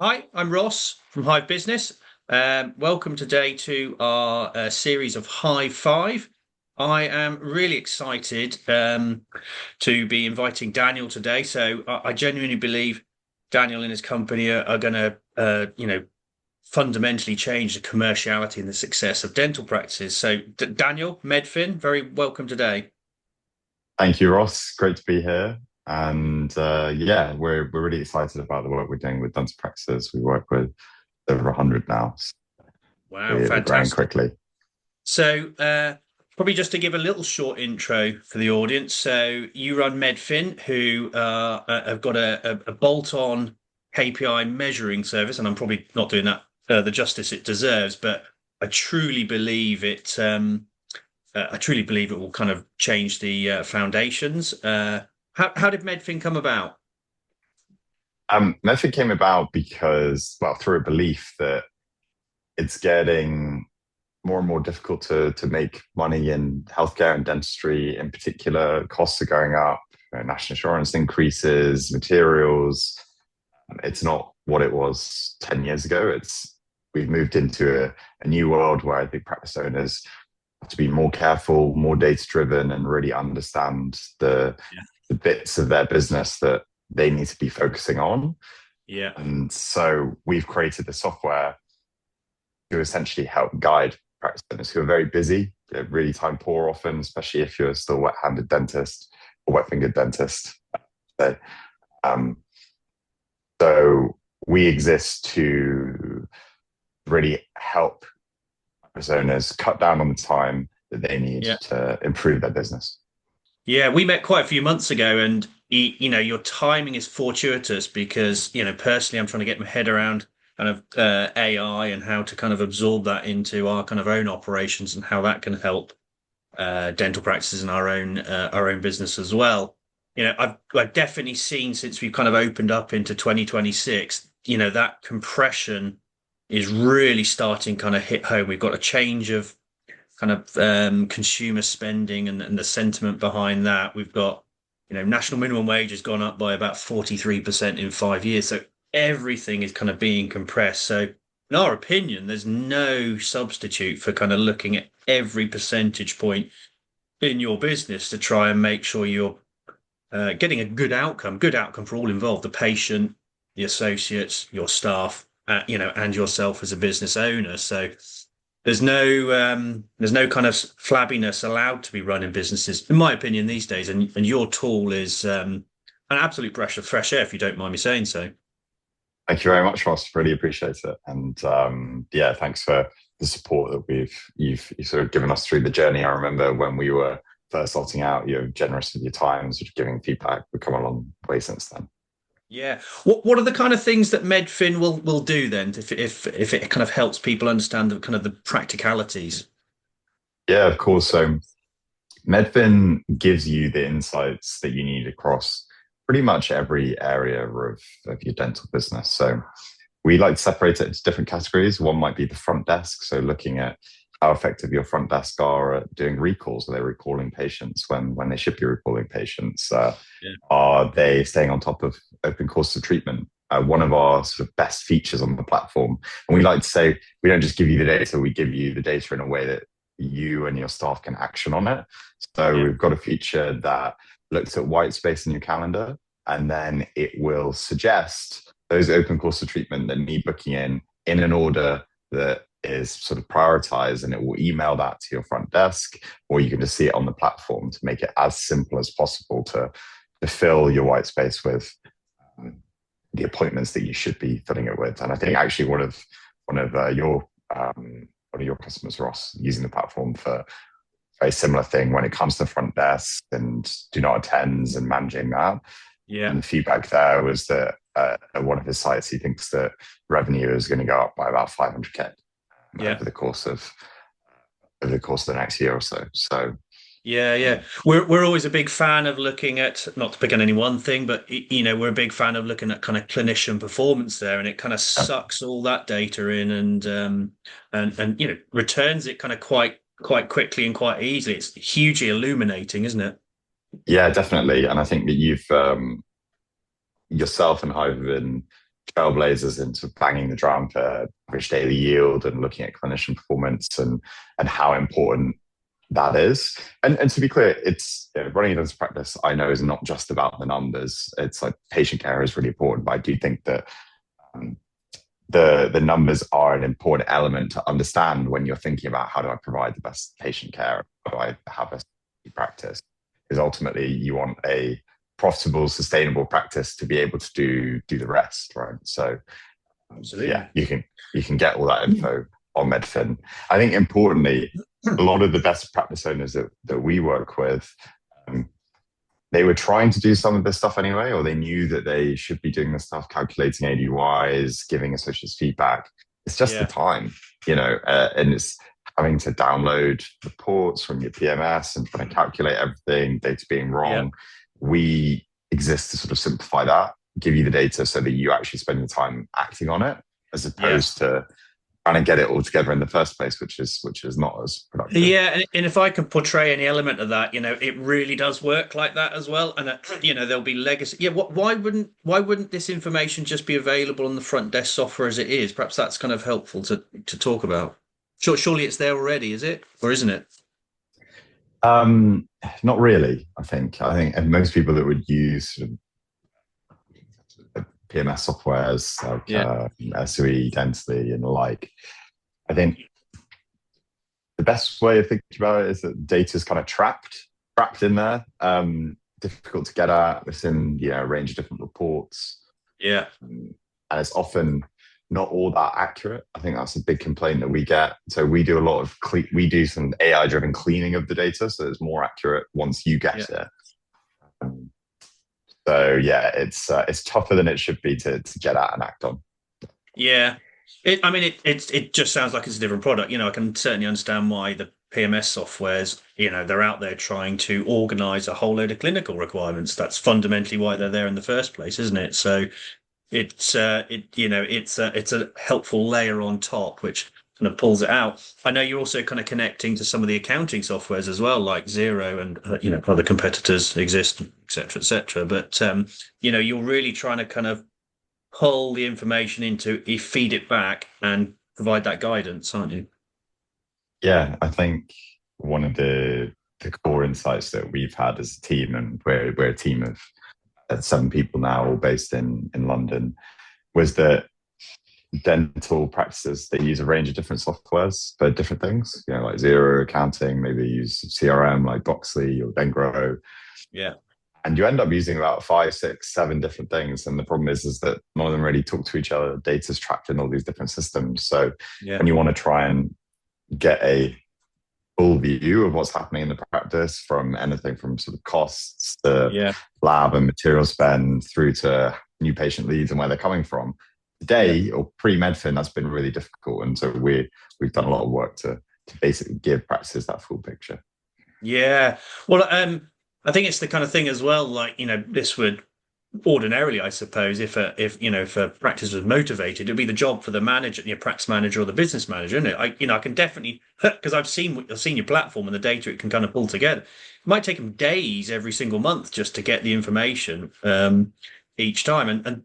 Hi, I'm Ross from Hive Business. Welcome today to our series of Hive Five. I am really excited to be inviting Daniel today. So I genuinely believe Daniel and his company are going to, fundamentally change the commerciality and the success of dental practices. So, Daniel, Medfin, very welcome today. Thank you, Ross. Great to be here. And yeah, we're really excited about the work we're doing with dental practices. We work with over 100 now. So Wow, we're growing fantastic. quickly. So, probably just to give a little short intro for the audience. So, you run Medfin, who have got a bolt-on KPI measuring service, and I'm probably not doing that the justice it deserves, but I truly believe it. I truly believe it will kind of change the foundations. How did Medfin come about? Method came about because, well, through a belief that it's getting more and more difficult to make money in healthcare and dentistry in particular. Costs are going up, national insurance increases, materials. It's not what it was 10 years ago. We've moved into a new world where I think practice owners have to be more careful, more data driven, and really understand Yeah. the bits of their business that they need to be focusing on. Yeah. And so we've created the software to essentially help guide practice owners who are very busy, they're really time poor often, especially if you're still wet-handed dentist or wet-fingered dentist. So, um, so we exist to really help practice owners cut down on the time that they need Yeah. to improve their business. Yeah, we met quite a few months ago, and your timing is fortuitous because, personally, I'm trying to get my head around kind of AI and how to kind of absorb that into our kind of own operations and how that can help dental practices and our own business as well. I've definitely seen since we've kind of opened up into 2026, that compression is really starting kind of hit home. We've got a change of kind of consumer spending and the sentiment behind that. We've got, national minimum wage has gone up by about 43% in 5 years. So everything is kind of being compressed. So in our opinion, there's no substitute for kind of looking at every percentage point in your business to try and make sure you're getting a good outcome for all involved, the patient, the associates, your staff, and yourself as a business owner. So there's no kind of flabbiness allowed to be run in businesses, in my opinion, these days. And your tool is an absolute breath of fresh air, if you don't mind me saying so. Thank you very much, Ross. Really appreciate it. And yeah, thanks for the support that you've sort of given us through the journey. I remember when we were first starting out, you're generous with your time, sort of giving feedback. We've come a long way since then. Yeah. What are the kind of things that Medfin will do then, if it kind of helps people understand the kind of the practicalities? Yeah, of course. So Medfin gives you the insights that you need across pretty much every area of your dental business. So we like to separate it into different categories. One might be the front desk. So looking at how effective your front desk are at doing recalls. Are they recalling patients when they should be recalling patients? Yeah. Are they staying on top of open course of treatment? One of our sort of best features on the platform. And we like to say, we don't just give you the data, we give you the data in a way that you and your staff can action on it. So Yeah. we've got a feature that looks at white space in your calendar, and then it will suggest those open course of treatment that need booking in an order that is sort of prioritized, and it will email that to your front desk, or you can just see it on the platform to make it as simple as possible to fill your white space with the appointments that you should be filling it with. And I think actually one of your customers, Ross, using the platform for a very similar thing when it comes to front desk and do not attends and managing that. Yeah. And the feedback there was that at one of his sites, he thinks that revenue is going to go up by about 500K Yeah. over the course of the next year or so. So Yeah, yeah. We're always a big fan of looking at, not to pick on any one thing, but we're a big fan of looking at kind of clinician performance there, and it kind of sucks all that data in and returns it kind of quite quickly and quite easily. It's hugely illuminating, isn't it? yeah, definitely. And I think that you've yourself and Hive have been trailblazers into banging the drum for average daily yield and looking at clinician performance and how important that is. And to be clear, it's running a dental practice, I know, is not just about the numbers. It's like patient care is really important, but I do think that um, the numbers are an important element to understand when you're thinking about how do I provide the best patient care, how do I have a practice, because ultimately you want a profitable, sustainable practice to be able to do the rest, right? So yeah, Absolutely. you can get all that info on Medfin. I think importantly, a lot of the best practice owners that we work with, um, they were trying to do some of this stuff anyway, or they knew that they should be doing this stuff, calculating ADYs, giving associates feedback. It's just the Yeah. time, and it's having to download reports from your PMS and trying to calculate everything, data being Yeah. wrong. We exist to sort of simplify that, give you the data so that you actually spend the time acting on it, as Yeah. opposed to trying to get it all together in the first place, which is not as productive. Yeah, and if I can portray any element of that, it really does work like that as well. And there'll be legacy. Yeah, why wouldn't this information just be available on the front desk software as it is? Perhaps that's kind of helpful to talk about. Surely it's there already, is it? Or isn't it? Um, Not really. I think, and most people that would use sort of PMS softwares like Yeah. SOE, Dentally, and the like, I think the best way of thinking about it is that data is kind of trapped in there, difficult to get at. It's in a range of different reports, Yeah. and it's often not all that accurate. I think that's a big complaint that we get. So we do a lot of we do some AI driven cleaning of the data, so it's more accurate once you Yeah. get it. Um, so yeah, it's tougher than it should be to get at and act on. Yeah. I mean, it just sounds like it's a different product. I can certainly understand why the PMS softwares, they're out there trying to organize a whole load of clinical requirements. That's fundamentally why they're there in the first place, isn't it? So it's a helpful layer on top, which kind of pulls it out. I know you're also kind of connecting to some of the accounting softwares as well, like Zero and other competitors exist, et cetera, et cetera. But you're really trying to kind of pull the information into, you feed it back and provide that guidance, aren't you? Yeah, I think one of the core insights that we've had as a team, and we're a team of 7 people now, all based in London, was that dental practices, they use a range of different softwares for different things, like Zero accounting, maybe use CRM like Boxley or Dengro. Yeah, And you end up using about 5, 6, 7 different things. And the problem is that none of them really talk to each other. Data's trapped in all these different systems. So yeah, when you want to try and get a full view of what's happening in the practice, from anything from sort of costs to yeah, lab and material spend through to new patient leads and where they're coming from. yeah, Today or pre-Medfin, that's been really difficult. And so we've done a lot of work to basically give practices that full picture. yeah. Well, I think it's the kind of thing as well, like, this would ordinarily, I suppose, if a practice was motivated, it'd be the job for the manager, your practice manager or the business manager, isn't it? I can definitely, because I've seen your platform and the data it can kind of pull together. It might take them days every single month just to get the information each time, and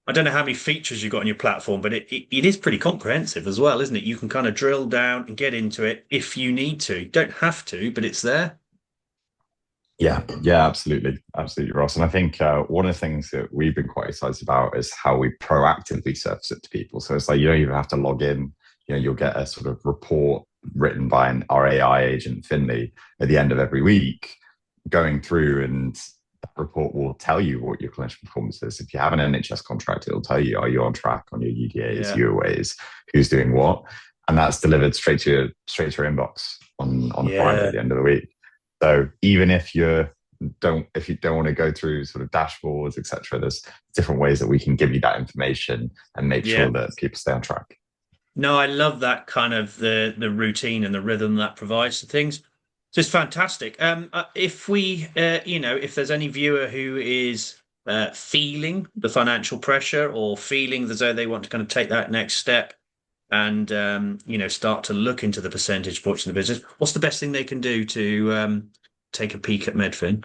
I don't know how many features you've got on your platform, but it is pretty comprehensive as well, isn't it? You can kind of drill down and get into it if you need to. You don't have to, but it's there. Yeah, yeah, absolutely, absolutely, Ross. And I think one of the things that we've been quite excited about is how we proactively surface it to people. So it's like you don't even have to log in. You'll get a sort of report written by our AI agent, Finley, at the end of every week, going through, and that report will tell you what your clinician performance is. If you have an NHS contract, it'll tell you, are you on track on your UDAs, Yeah, UOAs, who's doing what, and that's delivered straight to your inbox on a Friday at yeah, the end of the week. So even if you don't want to go through sort of dashboards, etc., there's different ways that we can give you that information and make yeah. sure that people stay on track. No, I love that kind of the routine and the rhythm that provides to things. So it's fantastic. If there's any viewer who is feeling the financial pressure or feeling as though they want to kind of take that next step and start to look into the percentage portion of the business, what's the best thing they can do to take a peek at Medfin?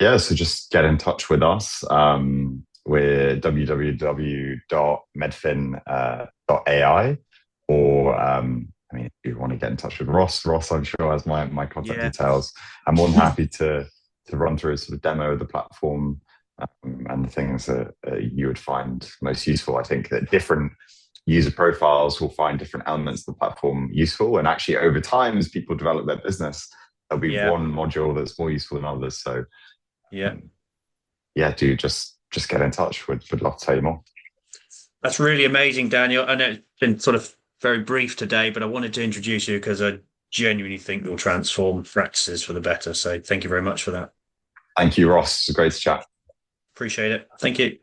Yeah, so just get in touch with us. we're www.medfin.ai, or I mean, if you want to get in touch with Ross, I'm sure has my contact Yeah. details. I'm more than happy to run through a sort of demo of the platform, and the things that you would find most useful. I think that different user profiles will find different elements of the platform useful, and actually over time, as people develop their business, there'll be Yeah. one module that's more useful than others. So Yeah. yeah, do just get in touch. Would love to tell you more. That's really amazing, Daniel. I know it's been sort of very brief today, but I wanted to introduce you because I genuinely think you'll transform practices for the better. So thank you very much for that. Thank you, Ross. It's great to chat. Appreciate it. Thank you.